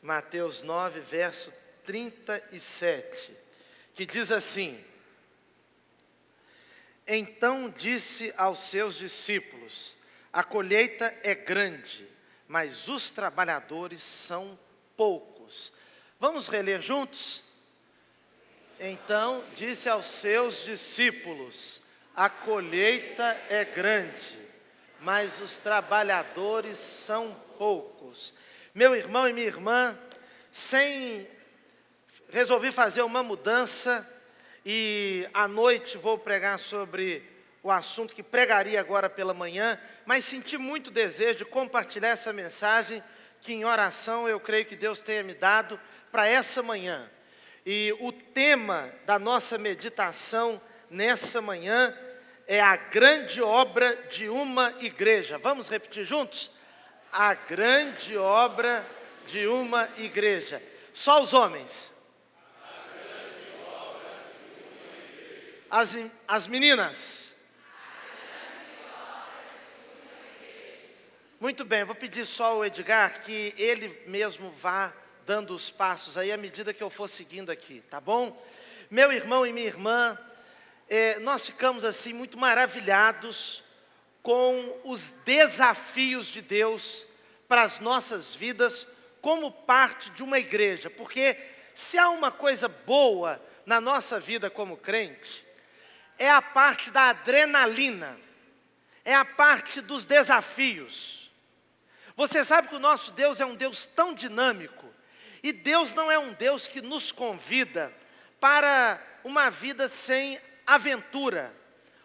Mateus 9, verso 37, que diz assim: Então disse aos seus discípulos: a colheita é grande, mas os trabalhadores são poucos. Vamos reler juntos? Então disse aos seus discípulos: a colheita é grande, mas os trabalhadores são poucos. Meu irmão e minha irmã, resolvi fazer uma mudança e à noite vou pregar sobre o assunto que pregaria agora pela manhã, mas senti muito desejo de compartilhar essa mensagem que em oração eu creio que Deus tenha me dado para essa manhã. E o tema da nossa meditação nessa manhã é a grande obra de uma igreja. Vamos repetir juntos? A grande obra de uma igreja. Só os homens. A grande obra de uma igreja. As meninas. Muito bem, vou pedir só ao Edgar que ele mesmo vá dando os passos aí à medida que eu for seguindo aqui, tá bom? Meu irmão e minha irmã, nós ficamos assim muito maravilhados com os desafios de Deus para as nossas vidas como parte de uma igreja, porque se há uma coisa boa na nossa vida como crente, é a parte da adrenalina, é a parte dos desafios. Você sabe que o nosso Deus é um Deus tão dinâmico, e Deus não é um Deus que nos convida para uma vida sem aventura,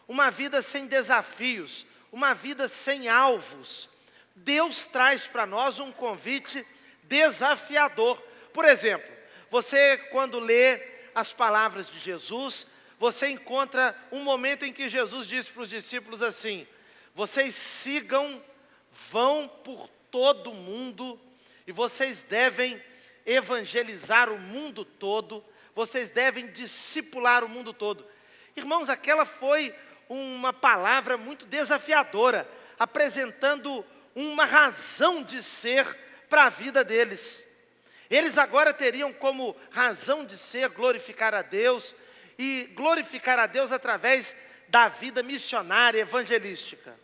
uma vida sem desafios, uma vida sem alvos. Deus traz para nós um convite desafiador. Por exemplo, você quando lê as palavras de Jesus, você encontra um momento em que Jesus disse para os discípulos assim: vocês vão por todo o mundo, e vocês devem evangelizar o mundo todo, vocês devem discipular o mundo todo. Irmãos, aquela foi uma palavra muito desafiadora, apresentando uma razão de ser para a vida deles. Eles agora teriam como razão de ser glorificar a Deus, e glorificar a Deus através da vida missionária, evangelística.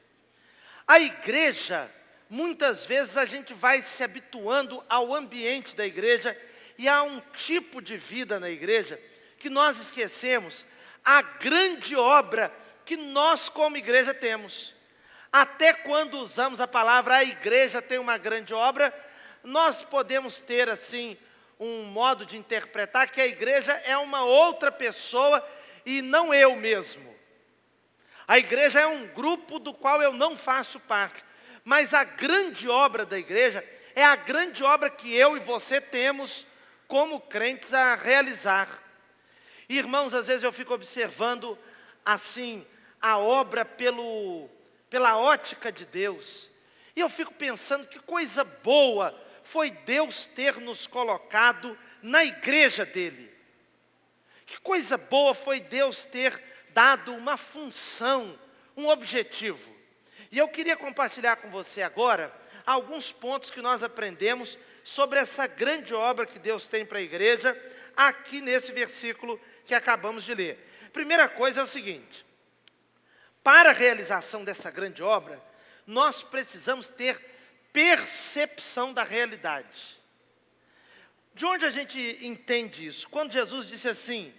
A igreja, muitas vezes a gente vai se habituando ao ambiente da igreja e a um tipo de vida na igreja que nós esquecemos a grande obra que nós como igreja temos. Até quando usamos a palavra a igreja tem uma grande obra, nós podemos ter assim um modo de interpretar que a igreja é uma outra pessoa e não eu mesmo. A igreja é um grupo do qual eu não faço parte. Mas a grande obra da igreja é a grande obra que eu e você temos como crentes a realizar. Irmãos, às vezes eu fico observando assim a obra pela ótica de Deus. E eu fico pensando que coisa boa foi Deus ter nos colocado na igreja dele. Que coisa boa foi Deus ter dado uma função, um objetivo. E eu queria compartilhar com você agora alguns pontos que nós aprendemos sobre essa grande obra que Deus tem para a igreja, aqui nesse versículo que acabamos de ler. Primeira coisa é o seguinte: para a realização dessa grande obra, nós precisamos ter percepção da realidade. De onde a gente entende isso? Quando Jesus disse assim: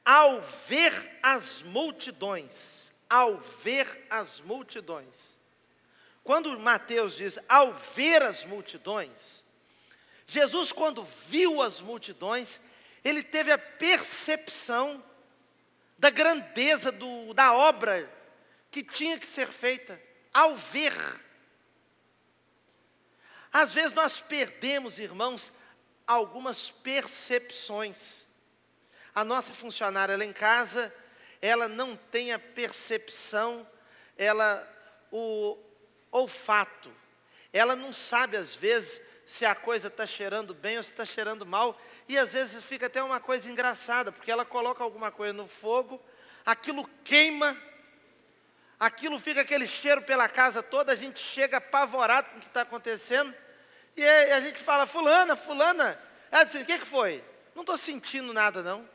ao ver as multidões, quando Mateus diz ao ver as multidões, Jesus, quando viu as multidões, ele teve a percepção da grandeza da obra que tinha que ser feita, ao ver. Às vezes nós perdemos, irmãos, algumas percepções. A nossa funcionária lá em casa, ela não tem a percepção, o olfato. Ela não sabe, às vezes, se a coisa está cheirando bem ou se está cheirando mal. E, às vezes, fica até uma coisa engraçada, porque ela coloca alguma coisa no fogo, aquilo queima, aquilo fica aquele cheiro pela casa toda, a gente chega apavorado com o que está acontecendo. E aí a gente fala, fulana. Ela diz, o que foi? Não estou sentindo nada não.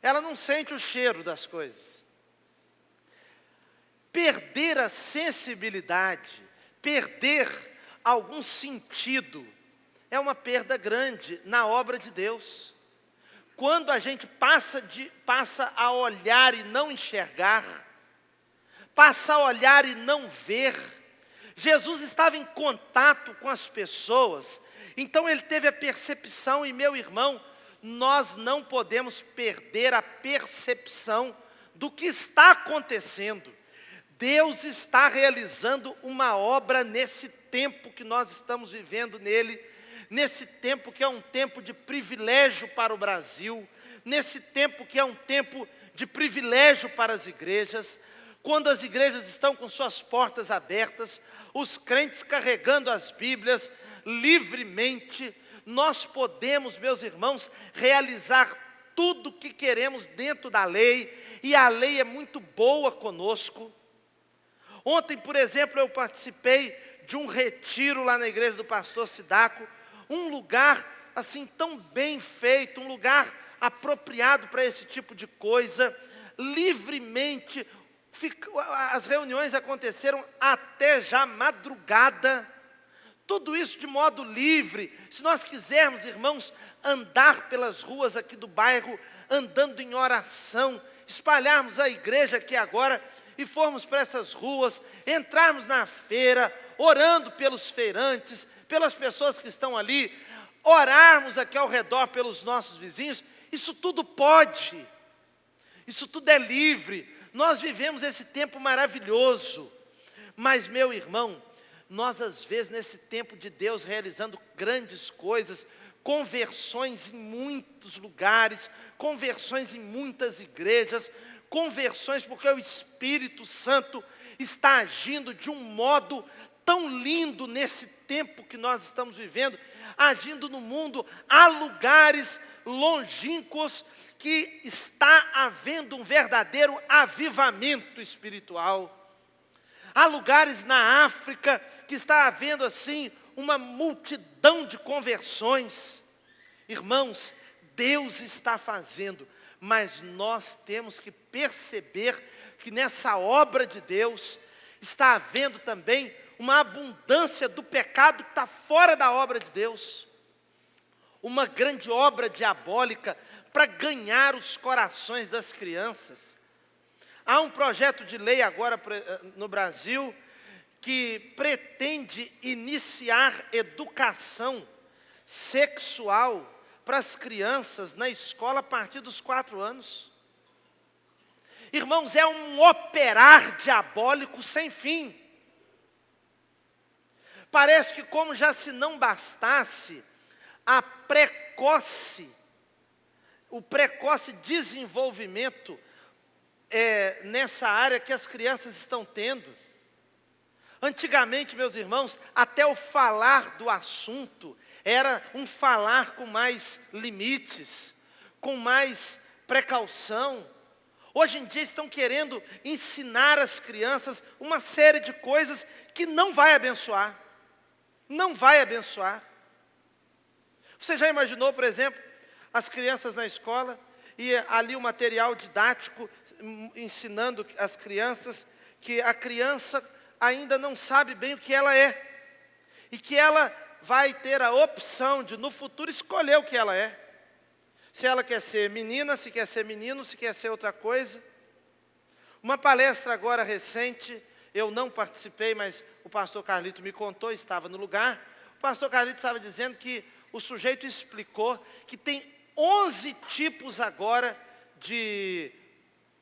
Ela não sente o cheiro das coisas. Perder a sensibilidade, perder algum sentido, é uma perda grande na obra de Deus. Quando a gente passa a olhar e não enxergar, passa a olhar e não ver. Jesus estava em contato com as pessoas, então ele teve a percepção, e meu irmão, nós não podemos perder a percepção do que está acontecendo. Deus está realizando uma obra nesse tempo que nós estamos vivendo nele, nesse tempo que é um tempo de privilégio para o Brasil, nesse tempo que é um tempo de privilégio para as igrejas, quando as igrejas estão com suas portas abertas, os crentes carregando as Bíblias livremente, nós podemos, meus irmãos, realizar tudo o que queremos dentro da lei, e a lei é muito boa conosco. Ontem, por exemplo, eu participei de um retiro lá na igreja do pastor Sidaco, um lugar assim tão bem feito, um lugar apropriado para esse tipo de coisa, livremente, as reuniões aconteceram até já madrugada, tudo isso de modo livre. Se nós quisermos, irmãos, andar pelas ruas aqui do bairro, andando em oração, espalharmos a igreja aqui agora, e formos para essas ruas, entrarmos na feira, orando pelos feirantes, pelas pessoas que estão ali, orarmos aqui ao redor pelos nossos vizinhos, isso tudo pode, isso tudo é livre, nós vivemos esse tempo maravilhoso, mas meu irmão, nós às vezes nesse tempo de Deus realizando grandes coisas, conversões em muitos lugares, conversões em muitas igrejas, conversões porque o Espírito Santo está agindo de um modo tão lindo nesse tempo que nós estamos vivendo, agindo no mundo, há lugares longínquos que está havendo um verdadeiro avivamento espiritual. Há lugares na África que está havendo assim uma multidão de conversões. Irmãos, Deus está fazendo, mas nós temos que perceber que nessa obra de Deus está havendo também uma abundância do pecado que está fora da obra de Deus. Uma grande obra diabólica para ganhar os corações das crianças. Há um projeto de lei agora no Brasil que pretende iniciar educação sexual para as crianças na escola a partir dos 4 anos. Irmãos, é um operar diabólico sem fim. Parece que como já se não bastasse o precoce desenvolvimento nessa área que as crianças estão tendo. Antigamente, meus irmãos, até o falar do assunto era um falar com mais limites, com mais precaução. Hoje em dia estão querendo ensinar às crianças uma série de coisas que não vai abençoar. Não vai abençoar. Você já imaginou, por exemplo, as crianças na escola e ali o material didático ensinando as crianças que a criança ainda não sabe bem o que ela é e que ela vai ter a opção de no futuro escolher o que ela é. Se ela quer ser menina, se quer ser menino, se quer ser outra coisa. Uma palestra agora recente, eu não participei, mas o pastor Carlito me contou, estava no lugar. O pastor Carlito estava dizendo que o sujeito explicou que tem 11 tipos agora de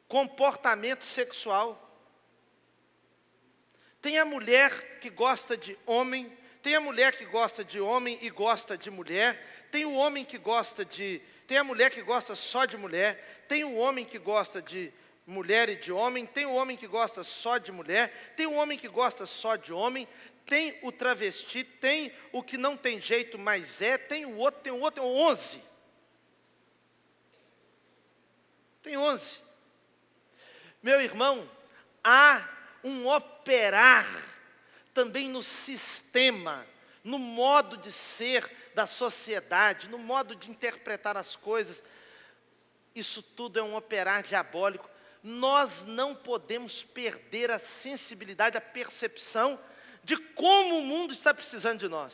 comportamento sexual. Tem a mulher que gosta de homem, tem a mulher que gosta de homem e gosta de mulher, tem o homem que gosta tem a mulher que gosta só de mulher, tem o homem que gosta de mulher e de homem, tem o homem que gosta só de mulher, tem o homem que gosta só de homem, tem o travesti, tem o que não tem jeito, mas tem o outro, tem 11. Tem 11. Meu irmão, há um operar também no sistema no modo de ser da sociedade, no modo de interpretar as coisas. Isso tudo é um operar diabólico. Nós não podemos perder a sensibilidade, a percepção de como o mundo está precisando de nós.